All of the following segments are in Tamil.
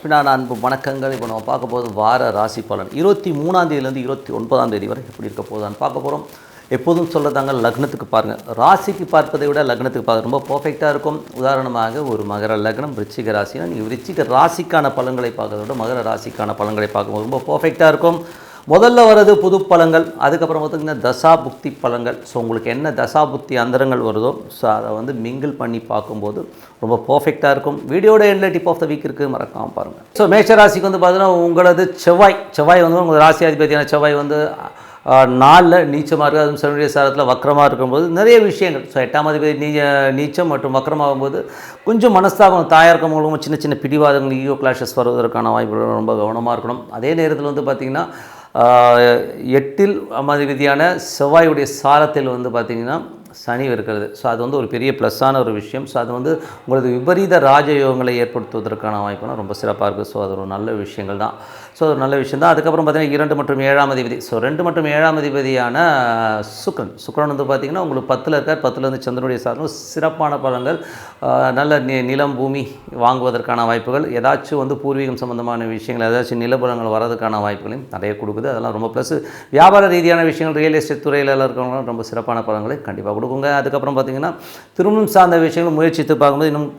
லக்ஷ்மிநாத அன்பு வணக்கங்கள். இப்போ நம்ம பார்க்க போது வார ராசி பலன் 23ஆம் தேதியிலேருந்து 29ஆம் தேதி வரை எப்படி இருக்க போகுதான்னு பார்க்க போகிறோம். எப்போதும் சொல்லதாங்க, லக்னத்துக்கு பாருங்கள். ராசிக்கு பார்ப்பதை விட லக்னத்துக்கு பார்க்க ரொம்ப பர்ஃபெக்டாக இருக்கும். உதாரணமாக ஒரு மகர லக்னம் விருச்சிக ராசினா நீங்கள் விருச்சிக ராசிக்கான பலன்களை பார்க்கறத விட மகர ராசிக்கான பலன்களை பார்க்கும்போது ரொம்ப பர்ஃபெக்டாக இருக்கும். முதல்ல வர்றது புது பலன்கள், அதுக்கப்புறம் பார்த்திங்கன்னா தசா புக்தி பலன்கள். ஸோ உங்களுக்கு என்ன தசா புக்தி அந்தரங்கள் வருதோ ஸோ அதை மிங்கிள் பண்ணி பார்க்கும்போது ரொம்ப பர்ஃபெக்டாக இருக்கும். வீடியோட எண்டில் டிப் ஆஃப் த வீக் இருக்குது, மறக்காமல் பாருங்கள். ஸோ மேஷ ராசிக்கு பார்த்தீங்கன்னா உங்களது செவ்வாய் உங்கள் ராசி அதிபதியான செவ்வாய் 4 நீச்சமாக இருக்குது. அதுவும் சனியுடைய சாரத்தில் வக்கரமாக இருக்கும்போது நிறைய விஷயங்கள். ஸோ 8ஆம் அதிபதி நீச்சம் மற்றும் வக்கரமாகும்போது கொஞ்சம் மனஸ்தாபம், தாயார்க்கவங்களும் சின்ன சின்ன பிடிவாதங்கள், ஈகோ கிளாஷஸ் வருவதற்கான வாய்ப்புகள் ரொம்ப கவனமாக இருக்கணும். அதே நேரத்தில் பார்த்திங்கன்னா 8இல் அதிபதியான செவ்வாயுடைய சாரத்தில் பார்த்திங்கன்னா சனி இருக்கிறது. ஸோ அது ஒரு பெரிய ப்ளஸ்ஸான ஒரு விஷயம். ஸோ அது உங்களது விபரீத ராஜயோகங்களை ஏற்படுத்துவதற்கான வாய்ப்புனா ரொம்ப சிறப்பாக இருக்குது. ஸோ அது ஒரு நல்ல விஷயங்கள் தான். ஸோ ஒரு நல்ல விஷயம் தான். அதுக்கப்புறம் பார்த்திங்கன்னா 2 மற்றும் 7ஆம் அதிபதி. ஸோ 2 மற்றும் 7ஆம் அதிபதியான சுக்கிரன் பார்த்திங்கன்னா உங்களுக்கு 10ல் இருக்கார். 10ல் சந்திரனுடைய சாரம் சிறப்பான பலன்கள். நல்ல நிலம் பூமி வாங்குவதற்கான வாய்ப்புகள், ஏதாச்சும் பூர்வீகம் சம்பந்தமான விஷயங்கள், ஏதாச்சும் நிலபலங்கள் வரதுக்கான வாய்ப்புகளையும் நிறைய கொடுக்குது. அதெல்லாம் ரொம்ப ப்ளஸ். வியாபார ரீதியான விஷயங்கள், ரியல் எஸ்டேட் துறையில் இருக்கிறவங்களும் ரொம்ப சிறப்பான பலன்களை கண்டிப்பாக கொடுக்குங்க. அதுக்கப்புறம் பார்த்திங்கன்னா திருமணம் சார்ந்த விஷயங்கள் முயற்சித்து பார்க்கும்போது இன்னும்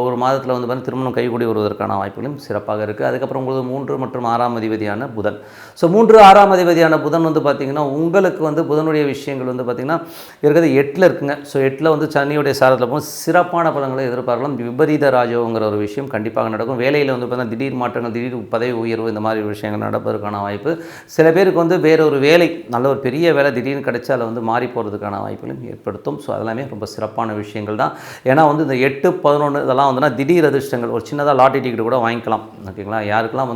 ஒரு மாதத்தில் பார்த்திங்கன்னா திருமணம் கைகூடி வருவதற்கான வாய்ப்புகளும் சிறப்பாக இருக்குது. அதுக்கப்புறம் உங்களுக்கு 3 மற்றும் 6ஆம் அதிபதியான புதன். ஸோ 3, 6ஆம் அதிபதியான புதன் பார்த்திங்கன்னா உங்களுக்கு புதனுடைய விஷயங்கள் பார்த்திங்கன்னா இருக்கிறது 8ல் இருக்குங்க. ஸோ 8ல் சனியுடைய சாரத்தில் போகும் சிறப்பான பலன்களை எதிர்பார்க்கலாம். விபரீத ராஜோங்கிற ஒரு விஷயம் கண்டிப்பாக நடக்கும். வேலையில் பார்த்திங்கன்னா திடீர் மாற்றங்கள், திடீர் பதவி உயர்வு, இந்த மாதிரி விஷயங்கள் நடப்பதற்கான வாய்ப்பு. சில பேருக்கு வேற ஒரு வேலை, நல்ல ஒரு பெரிய வேலை திடீர்னு கிடைச்சா அதில் மாறி போகிறதுக்கான வாய்ப்புகளும் ஏற்படுத்தும். ஸோ அதெல்லாமே ரொம்ப சிறப்பான விஷயங்கள் தான். ஏன்னா இந்த 8, 11 இதெல்லாம் திடீர் அதிர்ஷ்டங்கள். ஒரு சின்னதாக லாட்டரி டிக்கெட் கூட வாங்கிக்கலாம். ஓகேங்களா? யாருக்கெல்லாம்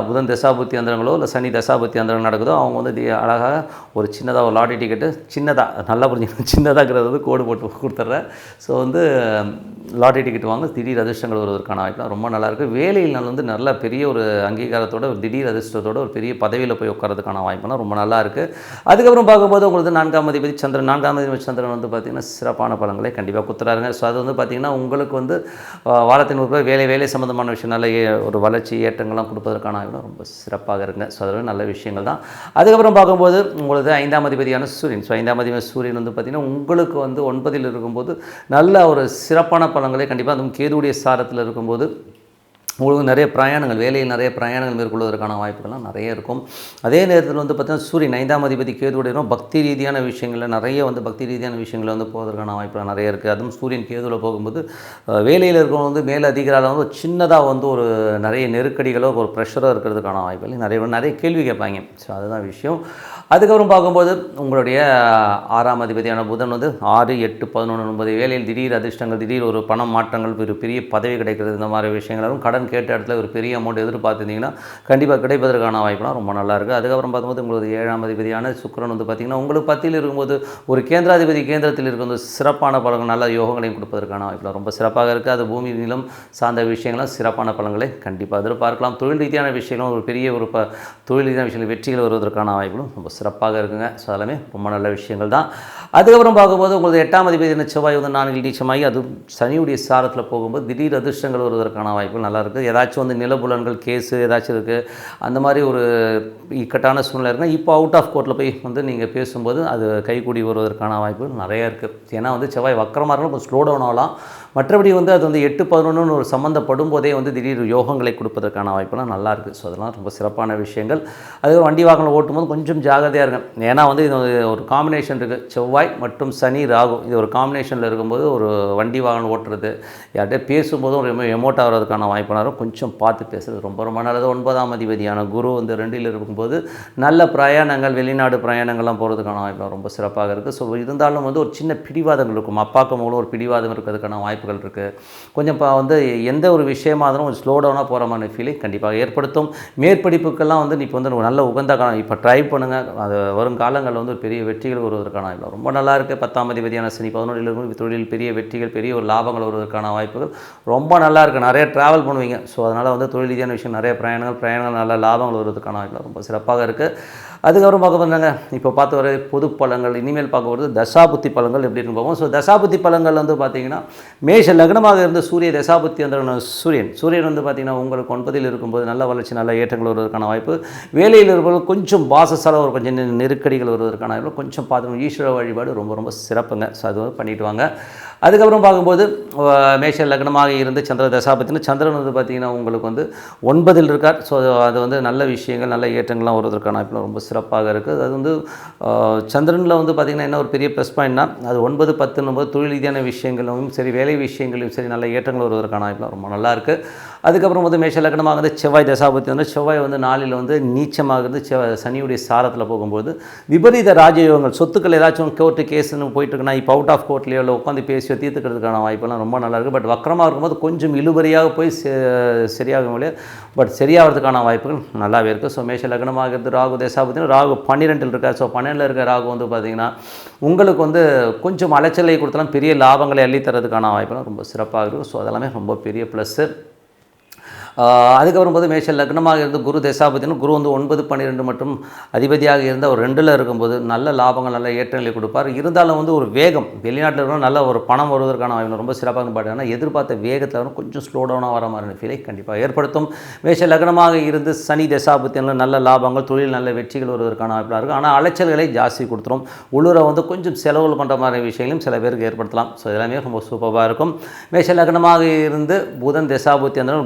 புதன் தசாபுத்தி அந்தரங்களோ இல்லை சனி தசாபுத்தி அந்தரங்கள் நடக்குதோ அவங்க அழகாக ஒரு சின்னதாக ஒரு லாட்டரி டிக்கெட்டு, சின்னதாக நல்லா புரிஞ்சுக்கணும், சின்னதாகிறது கோடு போட்டு கொடுத்துட்றேன். ஸோ லாட்டரி டிக்கெட் வாங்க திடீர் அதிர்ஷ்டங்கள் வருவதற்கான வாய்ப்பு ரொம்ப நல்லாயிருக்கு. வேலையில் நல்ல பெரிய ஒரு அங்கீகாரத்தோட, ஒரு திடீர் அதிர்ஷ்டத்தோட ஒரு பெரிய பதவியில் போய் உட்காரதுக்கான வாய்ப்புலாம் ரொம்ப நல்லா இருக்குது. அதுக்கப்புறம் பார்க்கும்போது உங்களுக்கு 4ஆம் அதிபதி சந்திரன், 4ஆம் அதிபதி சந்திரன் பார்த்திங்கன்னா சிறப்பான பலன்களை கண்டிப்பாக கொடுத்துறாருங்க. ஸோ அது பார்த்திங்கன்னா உங்களுக்கு வாரத்தின் ஒரு வேலை சம்மந்தமான விஷயம், நல்ல ஒரு வளர்ச்சி ஏற்றங்கள்லாம் கொடுப்பதற்கான வாய்ப்பு ரொம்ப சிறப்பாக இருக்குங்க. ஸோ அது நல்ல விஷயங்கள் தான். அதுக்கப்புறம் பார்க்கும்போது உங்களுக்கு 5ஆம் அதிபதியான சூரியன். ஸோ 5ஆம் அதிபதி சூரியன் பார்த்திங்கன்னா உங்களுக்கு 9ல் இருக்கும்போது நல்ல ஒரு சிறப்பான பலன்களை கண்டிப்பாக அதுவும் கேதுவுடைய சாரத்தில் இருக்கும்போது உங்களுக்கு நிறைய பிரயாணங்கள், வேலையில் நிறைய பிரயாணங்கள் மேற்கொள்வதற்கான வாய்ப்புகள்லாம் நிறைய இருக்கும். அதே நேரத்தில் பார்த்திங்கன்னா சூரியன் 5ஆம் அதிபதி கேதுவுடைய பக்தி ரீதியான விஷயங்களில் நிறைய பக்தி ரீதியான விஷயங்களில் போவதற்கான வாய்ப்புகள் நிறைய இருக்குது. அதுவும் சூரியன் கேதுவில் போகும்போது வேலையில் இருக்கிறவங்க மேல் அதிகாரிகள் சின்னதாக ஒரு நிறைய நெருக்கடிகளோ ஒரு ப்ரெஷரோ இருக்கிறதுக்கான வாய்ப்புகள் நிறைய கேள்வி கேட்பாங்க. ஸோ அதுதான் விஷயம். அதுக்கப்புறம் பார்க்கும்போது உங்களுடைய 6ஆம் அதிபதியான புதன் 6, 8, 11, 9 வேலையில் திடீர் அதிர்ஷ்டங்கள், திடீர் ஒரு பணம் மாற்றங்கள், ஒரு பெரிய பதவி கிடைக்கிறது, இந்த மாதிரி விஷயங்களும் கடன் கேட்ட இடத்துல ஒரு பெரிய அமௌண்ட் எதிர்பார்த்துருந்தீங்கன்னா கண்டிப்பாக கிடைப்பதற்கான வாய்ப்புலாம் ரொம்ப நல்லாயிருக்கு. அதுக்கப்புறம் பார்க்கும்போது உங்களுக்கு 7ஆம் அதிபதியான சுக்கிரன் பார்த்திங்கன்னா உங்களுக்கு 10ல் இருக்கும்போது ஒரு கேந்திராதிபதி கேந்திரத்தில் இருக்கும்போது சிறப்பான பலன்கள், நல்ல யோகங்களையும் கொடுப்பதற்கான வாய்ப்புலாம் ரொம்ப சிறப்பாக இருக்குது. அது பூமி நிலம் சார்ந்த விஷயங்களும் சிறப்பான பலன்களை கண்டிப்பாக எதிர்பார்க்கலாம். தொழில் ரீதியான விஷயங்களும் ஒரு பெரிய ஒரு தொழில் ரீதியான விஷயங்கள் வெற்றிகள் வருவதற்கான வாய்ப்புகளும் ரொம்ப சிறப்பாக இருக்குங்க. ஸோ அதெல்லாமே ரொம்ப நல்ல விஷயங்கள் தான். அதுக்கப்புறம் பார்க்கும்போது உங்களுக்கு 8ஆம் அதிபதி செவ்வாய் 4 நீச்சமாகி அது சனியுடைய சாரத்தில் போகும்போது திடீர் அதிர்ஷ்டங்கள் வருவதற்கான வாய்ப்புகள் நல்லா இருக்குது. ஏதாச்சும் நிலபுலன்கள் கேஸு ஏதாச்சும் இருக்குது, அந்த மாதிரி ஒரு இக்கட்டான சூழ்நிலை இருக்குன்னா இப்போ அவுட் ஆஃப் கோர்ட்டில் போய் நீங்கள் பேசும்போது அது கைகூடி வருவதற்கான வாய்ப்புகள் நிறையா இருக்குது. ஏன்னா செவ்வாய் வக்கரமாக இருந்தாலும் கொஞ்சம் ஸ்லோ டவுன் ஆகலாம். மற்றபடி அது 8, 11 ஒரு சம்மந்தப்படும் போதே திடீர் யோகங்களை கொடுப்பதற்கான வாய்ப்புலாம் நல்லா இருக்குது. ஸோ அதெல்லாம் ரொம்ப சிறப்பான விஷயங்கள். அது வண்டி வாகனம் ஓட்டும்போது கொஞ்சம் ஜாகிரதையாக இருக்கும். ஏன்னா இது ஒரு காம்பினேஷன் இருக்குது, செவ்வாய் மற்றும் சனி ராகு, இது ஒரு காம்பினேஷனில் இருக்கும்போது ஒரு வண்டி வாகனம் ஓட்டுறது, யார்கிட்ட பேசும்போதும் ஒரு எமோட் ஆகிறதுக்கான வாய்ப்புனா கொஞ்சம் பார்த்து பேசுகிறது ரொம்ப ரொம்ப நல்லது. 9ஆம் அதிபதியான குரு 2ல் இருக்கும்போது நல்ல பிரயாணங்கள், வெளிநாடு பிரயாணங்கள்லாம் போகிறதுக்கான வாய்ப்பு ரொம்ப சிறப்பாக இருக்குது. ஸோ இருந்தாலும் ஒரு சின்ன பிடிவாதங்கள் இருக்கும், அப்பாக்கு மூலம் ஒரு பிடிவாதம் இருக்கிறதுக்கான வாய்ப்புகள் இருக்குது. கொஞ்சம் எந்த ஒரு விஷயமாக இருந்தாலும் ஒரு ஸ்லோ டவுனாக போகிற மாதிரி ஃபீலிங் கண்டிப்பாக ஏற்படுத்தும். மேற்படிப்புக்கெல்லாம் இப்போ நல்ல உகந்த காலம், இப்போ ட்ரை பண்ணுங்கள். அது வரும் காலங்களில் ஒரு பெரிய வெற்றிகள் வருவதற்கான வாய்ப்பு ரொம்ப நல்லா இருக்குது. 10ஆம் அதிபதியான சனி 11ல் இருக்கும் தொழில் பெரிய வெற்றிகள், பெரிய ஒரு லாபங்கள் வருவதற்கான வாய்ப்புகள் ரொம்ப நல்லா இருக்குது. நிறைய ட்ராவல் பண்ணுவீங்க. ஸோ அதனால் தொழில் ரீதியான விஷயம், நிறைய பிரயாணங்கள் நல்ல லாபங்கள் வருவதற்கான வாய்ப்பு ரொம்ப சிறப்பாக இருக்குது. அதுக்கப்புறம் பார்க்க போகிறாங்க இப்போ பார்த்து வர பொது பலன்கள், இனிமேல் பார்க்க போகிறது தசாபுத்தி பலன்கள் எப்படி இருக்குன்னு பார்ப்போம். ஸோ தசாபுத்தி பலன்கள் வந்து பார்த்திங்கன்னா மேஷ லக்னமாக இருந்து சூரிய தசாபுத்தி அந்த சூரியன் வந்து பார்த்திங்கன்னா உங்களுக்கு 9ல் இருக்கும்போது நல்ல வளர்ச்சி நல்ல ஏற்றங்கள் வருவதற்கான வாய்ப்பு, வேலையில் இருப்பது கொஞ்சம் பாசசால ஒரு கொஞ்சம் நெருக்கடிகள் வருவதற்கான வாய்ப்பு, கொஞ்சம் பார்த்து ஈஸ்வர வழிபாடு ரொம்ப ரொம்ப சிறப்புங்க. ஸோ அது பண்ணிட்டு வாங்க. அதுக்கப்புறம் பார்க்கும்போது மேஷ லக்னமாக இருந்து சந்திர தசாபத்தின்னு சந்திரன் வந்து பார்த்திங்கன்னா உங்களுக்கு வந்து 9ல் இருக்கார். ஸோ அது வந்து நல்ல விஷயங்கள் நல்ல ஏற்றங்கள்லாம் வருவதற்கான வாய்ப்புலாம் ரொம்ப சிறப்பாக இருக்குது. அது வந்து சந்திரனில் வந்து பார்த்திங்கன்னா என்ன ஒரு பெரிய ப்ளஸ் பாயிண்ட்னா அது 9, 10 தொழில் ரீதியான விஷயங்களும் சரி வேலை விஷயங்களையும் சரி நல்ல ஏற்றங்கள் வருவதற்கான வாய்ப்புலாம் ரொம்ப நல்லா இருக்குது. அதுக்கப்புறம் வந்து மேஷ லக்னமாக வந்து செவ்வாய் தசாபத்தி வந்து செவ்வாய் வந்து நாளில் வந்து நீச்சமாக இருந்து சனியுடைய சாரத்தில் போகும்போது விபரீத ராஜயோகங்கள் சொத்துக்கள் ஏதாச்சும் கோர்ட்டு கேஸ்ன்னு போயிட்டுருக்குன்னா இப்போ அவுட் ஆஃப் கோர்ட்லேயோ இல்லை உட்காந்து பேசி தீர்த்துக்கிறதுக்கான வாய்ப்பெல்லாம் ரொம்ப நல்லாயிருக்கு. பட் வக்கரமாக இருக்கும்போது கொஞ்சம் இழுபறியாக போய் சரியாகும் இல்லையா, பட் சரியாகிறதுக்கான வாய்ப்புகள் நல்லாவே இருக்குது. ஸோ மேஷ லக்னமாக இருந்து ராகு தசாபத்தினா ராகு 12ல் இருக்கார். ஸோ 12ல் இருக்க ராகு வந்து பார்த்திங்கன்னா உங்களுக்கு வந்து கொஞ்சம் அலைச்சலை கொடுத்தாலும் பெரிய லாபங்களை அள்ளித்தரதுக்கான வாய்ப்புலாம் ரொம்ப சிறப்பாக இருக்குது. ஸோ அதெல்லாமே ரொம்ப பெரிய ப்ளஸ்ஸு. அதுக்கப்புறம் போது மேஷ லக்னமாக இருந்து குரு தசாபத்தினா குரு வந்து 9, 12 மற்றும் அதிபதியாக இருந்த ஒரு 2ல் இருக்கும்போது நல்ல லாபங்கள் நல்ல ஏற்றங்களை கொடுப்பார். இருந்தாலும் வந்து ஒரு வேகம் வெளிநாட்டில் இருக்கணும் நல்ல ஒரு பணம் வருவதற்கான வாய்ப்பு ரொம்ப சிறப்பாக பார்த்தீங்கன்னா எதிர்பார்த்த வேகத்தில் வரும் கொஞ்சம் ஸ்லோ டவுனாக வர மாதிரி ஃபீலை கண்டிப்பாக ஏற்படுத்தும். மேஷ லக்னமாக இருந்து சனி தசாபத்தினால் நல்ல லாபங்கள் தொழில் நல்ல வெற்றிகள் வருவதற்கான வாய்ப்பாக இருக்கும். ஆனால் அலைச்சல்களை ஜாஸ்தி கொடுத்துரும். உள்ளூரை வந்து கொஞ்சம் செலவுகள் பண்ணுற மாதிரி விஷயங்களும் சில பேருக்கு ஏற்படுத்தலாம். ஸோ எல்லாமே ரொம்ப சூப்பராக இருக்கும். மேஷ லக்னமாக இருந்து புதன் தசாபத்தி அந்த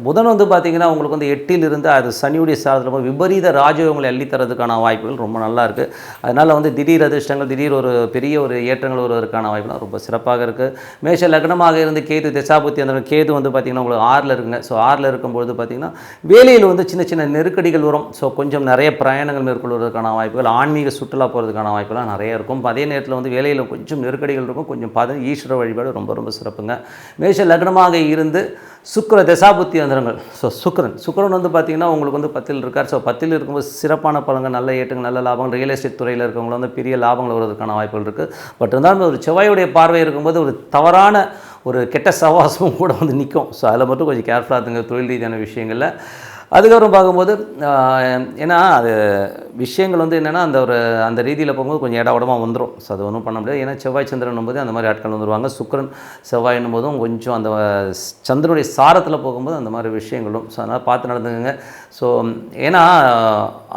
புதன் வந்து பார்த்திங்கன்னா உங்களுக்கு வந்து 8ல் இருந்து அது சனியுடைய சாரத்தில் விபரீத ராஜயோகங்களை அள்ளித்தரதுக்கான வாய்ப்புகள் ரொம்ப நல்லா இருக்குது. அதனால் வந்து திடீர் அதிர்ஷ்டங்கள் திடீர் ஒரு பெரிய ஒரு ஏற்றங்கள் வருவதற்கான வாய்ப்புலாம் ரொம்ப சிறப்பாக இருக்குது. மேஷ லக்னமாக இருந்து கேது தசாபத்தி அந்த கேது வந்து பார்த்திங்கன்னா உங்களுக்கு 6ல் இருக்குங்க. ஸோ 6ல் இருக்கும்போது பார்த்திங்கன்னா வேலையில் வந்து சின்ன சின்ன நெருக்கடிகள் வரும். ஸோ கொஞ்சம் நிறைய பிரயாணங்கள் மேற்கொள்வதற்கான வாய்ப்புகள் ஆன்மீக சுற்றுலா போகிறதுக்கான வாய்ப்புலாம் நிறைய இருக்கும். அதே நேரத்தில் வந்து வேலையில் கொஞ்சம் நெருக்கடிகள் இருக்கும். கொஞ்சம் பார்த்து ஈஸ்வர வழிபாடு ரொம்ப ரொம்ப சிறப்புங்க. மேஷ லக்னமாக இருந்து சுக்கிர தசாபுத்தி அந்தரங்கள். ஸோ சுக்கிரன் வந்து பார்த்திங்கன்னா உங்களுக்கு வந்து 10ல் இருக்கார். ஸோ 10ல் இருக்கும்போது சிறப்பான பலன்கள் நல்ல ஏற்றங்கள் நல்ல லாபங்கள் ரியல் எஸ்டேட் துறையில் இருக்கவங்க வந்து பெரிய லாபங்கள் வருவதற்கான வாய்ப்புகள் இருக்குது. பட் இருந்தாலும் ஒரு செவ்வாயுடைய பார்வை இருக்கும்போது ஒரு தவறான ஒரு கெட்ட சவாசமும் கூட வந்து நிற்கும். ஸோ அதில் மட்டும் கொஞ்சம் கேர்ஃபுல்லாக இருந்துங்க தொழில் ரீதியான விஷயங்களில். அதுக்கப்புறம் பார்க்கும்போது ஏன்னா அது விஷயங்கள் வந்து என்னென்னா அந்த ரீதியில் போகும்போது கொஞ்சம் இடவடமாக வந்துடும். ஸோ அது ஒன்றும் பண்ண முடியாது. ஏன்னா செவ்வாய் சந்திரன் போது அந்த மாதிரி ஆட்கள் வந்துடுவாங்க. சுக்கிரன் செவ்வாய் போதும் கொஞ்சம் அந்த சந்திரனுடைய சாரத்தில் போகும்போது அந்த மாதிரி விஷயங்களும். ஸோ அதனால் பார்த்து நடந்துங்க. ஸோ ஏன்னா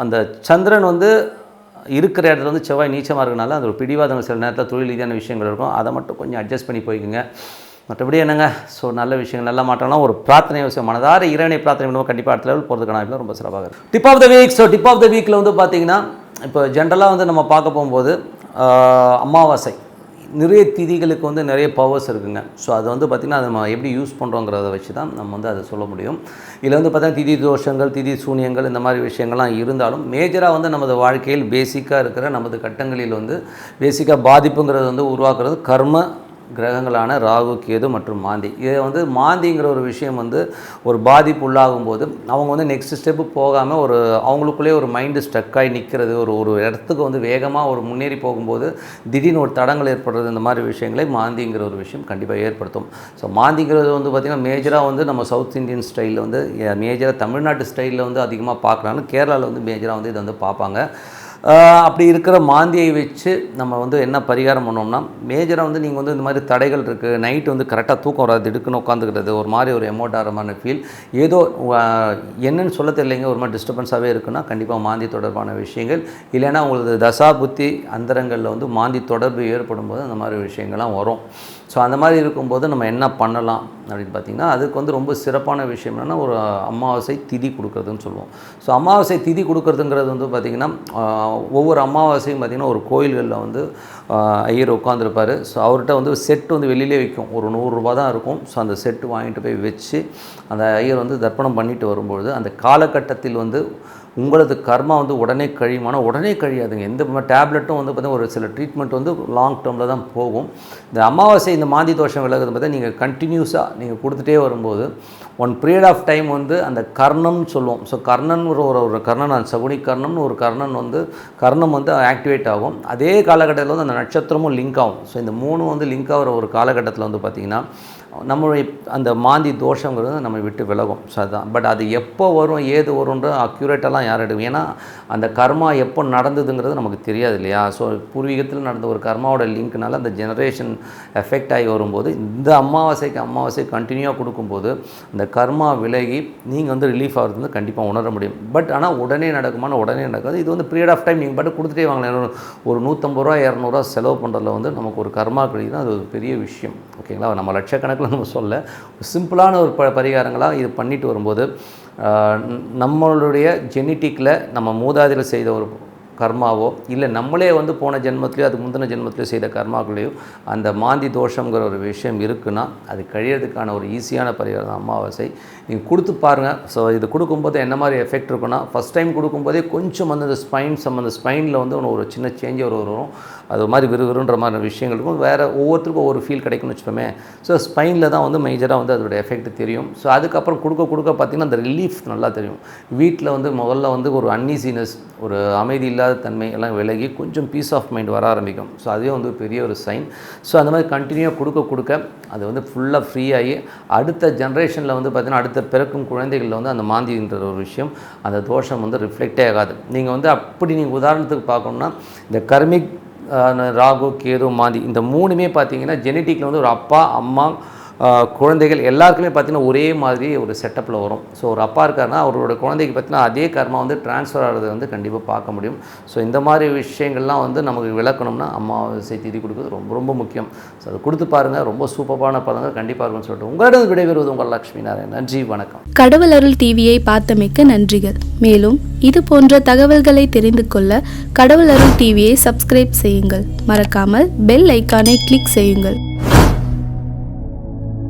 அந்த சந்திரன் வந்து இருக்கிற இடத்துல வந்து செவ்வாய் நீச்சமாக இருக்கனால அந்த ஒரு பிடிவாதங்கள் சில நேரத்தில் தொழில் ரீதியான விஷயங்கள் இருக்கும். அதை மட்டும் கொஞ்சம் அட்ஜஸ்ட் பண்ணி போய்க்குங்க. மற்றபடி என்னங்க ஸோ நல்ல விஷயங்கள் நல்ல மாற்றம்லாம் ஒரு பிரார்த்தனை விஷயம் மனதார இறைவனை பிரார்த்தனை பண்ணுவோம். கண்டிப்பாக அடுத்த லெவல் போகிறதுக்கான வாய்ப்பு ரொம்ப சிறப்பாக இருக்கும். Tip of the week. So tip of the வீக்கில் வந்து பார்த்திங்கன்னா இப்போ ஜென்ரலாக வந்து நம்ம பார்க்க போகும்போது அமாவாசை நிறைய திதிகளுக்கு வந்து நிறைய பவர்ஸ் இருக்குங்க. ஸோ அது வந்து பார்த்திங்கன்னா அதை நம்ம எப்படி யூஸ் பண்ணுறோங்கிறத வச்சு தான் நம்ம வந்து அதை சொல்ல முடியும். இதில் வந்து பார்த்திங்கன்னா திதி தோஷங்கள் திதி சூனியங்கள் இந்த மாதிரி விஷயங்கள்லாம் இருந்தாலும் மேஜராக வந்து நமது வாழ்க்கையில் பேசிக்காக இருக்கிற நமது கட்டங்களில் வந்து பேசிக்காக பாதிப்புங்கிறது வந்து உருவாக்குறது கர்ம கிரகங்களான ராகு கேது மற்றும் மாந்தி. இதை வந்து மாந்திங்கிற ஒரு விஷயம் வந்து ஒரு பாதிப்பு உள்ளாகும் போது அவங்க வந்து நெக்ஸ்ட் ஸ்டெப்பு போகாமல் ஒரு அவங்களுக்குள்ளே ஒரு மைண்டு ஸ்ட்ரக்காகி நிற்கிறது ஒரு இடத்துக்கு வந்து வேகமாக ஒரு முன்னேறி போகும்போது திடீர்னு ஒரு தடங்கள் ஏற்படுறது இந்த மாதிரி விஷயங்களை மாந்திங்கிற ஒரு விஷயம் கண்டிப்பாக ஏற்படுத்தும். ஸோ மாந்திங்கிறது வந்து பார்த்திங்கன்னா மேஜராக வந்து நம்ம சவுத் இந்தியன் ஸ்டைலில் வந்து மேஜராக தமிழ்நாட்டு ஸ்டைலில் வந்து அதிகமாக பார்க்குறாங்க. கேரளாவில் வந்து மேஜராக வந்து இதை வந்து பார்ப்பாங்க. அப்படி இருக்கிற மாந்தியை வச்சு நம்ம வந்து என்ன பரிகாரம் பண்ணோம்னா மேஜராக வந்து நீங்கள் வந்து இந்த மாதிரி தடைகள் இருக்குது நைட்டு வந்து கரெக்டாக தூக்கம் வராது திடுக்குன்னு உட்காந்துக்கிறது ஒரு மாதிரி ஒரு எமோட் ஆகிற மாதிரி ஃபீல் ஏதோ என்னன்னு சொல்ல தெரியலைங்க ஒரு மாதிரி டிஸ்டர்பன்ஸாகவே இருக்குன்னா கண்டிப்பாக மாந்தி தொடர்பான விஷயங்கள் இல்லைன்னா உங்களுக்கு தசா புத்தி அந்தரங்களில் வந்து மாந்தி தொடர்பு ஏற்படும் போது அந்த மாதிரி விஷயங்கள்லாம் வரும். ஸோ அந்த மாதிரி இருக்கும்போது நம்ம என்ன பண்ணலாம் அப்படின்னு பார்த்திங்கன்னா அதுக்கு வந்து ரொம்ப சிறப்பான விஷயம் என்னென்னா ஒரு அமாவாசை திதி கொடுக்குறதுன்னு சொல்லுவோம். ஸோ அமாவாசை திதி கொடுக்குறதுங்கிறது வந்து பார்த்திங்கன்னா ஒவ்வொரு அமாவாசையும் பார்த்திங்கன்னா ஒரு கோயில்களில் வந்து ஐயர் உட்காந்துருப்பார். ஸோ அவர்கிட்ட வந்து செட்டு வந்து வெளியிலே விற்கும் ஒரு 100 ரூபா தான் இருக்கும். ஸோ அந்த செட்டு வாங்கிட்டு போய் வச்சு அந்த ஐயர் வந்து தர்ப்பணம் பண்ணிட்டு வரும்பொழுது அந்த காலகட்டத்தில் வந்து உங்களது கர்மா வந்து உடனே கழியுமானா உடனே கழியாதுங்க. எந்த டேப்லெட்டும் வந்து பார்த்திங்கன்னா ஒரு சில ட்ரீட்மெண்ட் வந்து லாங் டேர்மில் தான் போகும். இந்த அமாவாசை இந்த மாந்தி தோஷம் விலகுது பார்த்தா நீங்கள் கண்டினியூஸாக நீங்கள் கொடுத்துட்டே வரும்போது ஒன் பீரியட் ஆஃப் டைம் வந்து அந்த கர்ணம்னு சொல்லுவோம். ஸோ கர்ணன் ஒரு கர்ணன் சகுனி கர்ணம்னு ஒரு கர்ணன் வந்து கர்ணம் வந்து ஆக்டிவேட் ஆகும். அதே காலகட்டத்தில் வந்து அந்த நட்சத்திரமும் லிங்க் ஆகும். ஸோ இந்த 3 வந்து லிங்க் ஆகிற ஒரு காலகட்டத்தில் வந்து பார்த்திங்கன்னா நம்மளுடைய அந்த மாந்தி தோஷங்கிறது நம்ம விட்டு விலகும். ஸோ அதுதான். பட் அது எப்போ வரும் ஏது வரும்ன்ற அக்யூரேட்டெல்லாம் யார் எடுக்கும்? ஏன்னா அந்த கர்மா எப்போ நடந்ததுங்கிறது நமக்கு தெரியாது இல்லையா? ஸோ பூர்வீகத்தில் நடந்த ஒரு கர்மாவோட லிங்க்னால அந்த ஜெனரேஷன் எஃபெக்ட் ஆகி வரும்போது இந்த அமாவாசை கண்டினியூவாக கொடுக்கும்போது அந்த கர்மா விலகி நீங்கள் வந்து ரிலீஃப் ஆகிறது வந்து கண்டிப்பாக உணர முடியும். பட் ஆனால் உடனே நடக்குமானா உடனே நடக்காது. இது வந்து பீரியட் ஆஃப் டைம் நீங்கள் பாட்டு கொடுத்துட்டே வாங்கலாம். ஒரு 150 ரூபா 200 ரூபா செலவு பண்ணுறதுல வந்து நமக்கு ஒரு கர்மா கிடைக்குதுன்னா அது ஒரு பெரிய விஷயம். ஓகேங்களா? நம்ம லட்சக்கணக்கில் நம்ம சொல்ல சிம்பிளான ஒரு பரிகாரங்களாக இது பண்ணிட்டு வரும்போது நம்மளுடைய ஜெனட்டிக்கில் நம்ம மூதாதையில் செய்த ஒரு கர்மாவோ இல்லை நம்மளே வந்து போன ஜென்மத்திலையோ அது முந்தின ஜென்மத்திலையோ செய்த கர்மாக்களையோ அந்த மாந்தி தோஷங்கிற ஒரு விஷயம் இருக்குன்னா அது கழியறதுக்கான ஒரு ஈஸியான பரிகாரம் தான் அமாவாசை. நீங்கள் கொடுத்து பாருங்கள். ஸோ இது கொடுக்கும்போது என்ன மாதிரி எஃபெக்ட் இருக்குன்னா ஃபஸ்ட் டைம் கொடுக்கும்போதே கொஞ்சம் வந்து அந்த ஸ்பைனில் வந்து ஒரு சின்ன சேஞ்ச் வரும். அது மாதிரி விறுவிறுன்ற மாதிரி விஷயங்கள் இருக்கும். வேறு ஒவ்வொருத்தருக்கும் ஒவ்வொரு ஃபீல் கிடைக்கும்னு வச்சுப்போமே. ஸோ ஸ்பைனில் தான் வந்து மேஜராக வந்து அதோட எஃபெக்ட் தெரியும். ஸோ அதுக்கப்புறம் கொடுக்க பார்த்திங்கன்னா அந்த ரிலீஃப் நல்லா தெரியும். வீட்டில் வந்து முதல்ல வந்து ஒரு அன்ஈசினஸ், ஒரு அமைதி இல்லாத தன்மை எல்லாம் விலகி கொஞ்சம் பீஸ் ஆஃப் மைண்ட் வர ஆரம்பிக்கும். ஸோ அதுவே வந்து பெரிய ஒரு சைன். ஸோ அந்த மாதிரி கண்டினியூவாக கொடுக்க அது வந்து ஃபுல்லாக ஃப்ரீ ஆகி அடுத்த ஜென்ரேஷனில் வந்து பார்த்திங்கன்னா அடுத்த பிறக்கும் குழந்தைகளில் வந்து அந்த மாந்தின்ற ஒரு விஷயம் அந்த தோஷம் வந்து ரிஃப்ளெக்டே ஆகாது. நீங்கள் வந்து அப்படி நீங்கள் உதாரணத்துக்கு பார்க்கணுன்னா இந்த கர்மிக் ராகு கேது மாந்தி இந்த மூணுமே பார்த்தீங்கன்னா ஜெனட்டிக்கில் வந்து ஒரு அப்பா அம்மா குழந்தைகள் எல்லாருக்குமே பார்த்திங்கன்னா ஒரே மாதிரி ஒரு செட்டப்பில் வரும். ஸோ ஒரு அப்பா இருக்காருன்னா அவரோட குழந்தைக்கு பார்த்திங்கன்னா அதே கர்மா வந்து ட்ரான்ஸ்ஃபர் ஆகிறது வந்து கண்டிப்பாக பார்க்க முடியும். ஸோ இந்த மாதிரி விஷயங்கள்லாம் வந்து நமக்கு விளக்கணும்னா அமாவாசை திதி கொடுக்குறது ரொம்ப ரொம்ப முக்கியம். ஸோ அதை கொடுத்து பாருங்கள். ரொம்ப சூப்பரான பலன்கள் கண்டிப்பாக இருக்கும்னு சொல்லிட்டு உங்களிடம் விடைபெறுவது உங்கள் லக்ஷ்மி நாராயணன். நன்றி, வணக்கம். கடவுள் அருள் டிவியை பார்த்தமைக்கு நன்றிகள். மேலும் இது போன்ற தகவல்களை தெரிந்து கொள்ள கடவுள் அருள் டிவியை சப்ஸ்கிரைப் செய்யுங்கள். மறக்காமல் பெல் ஐக்கானை கிளிக் செய்யுங்கள்.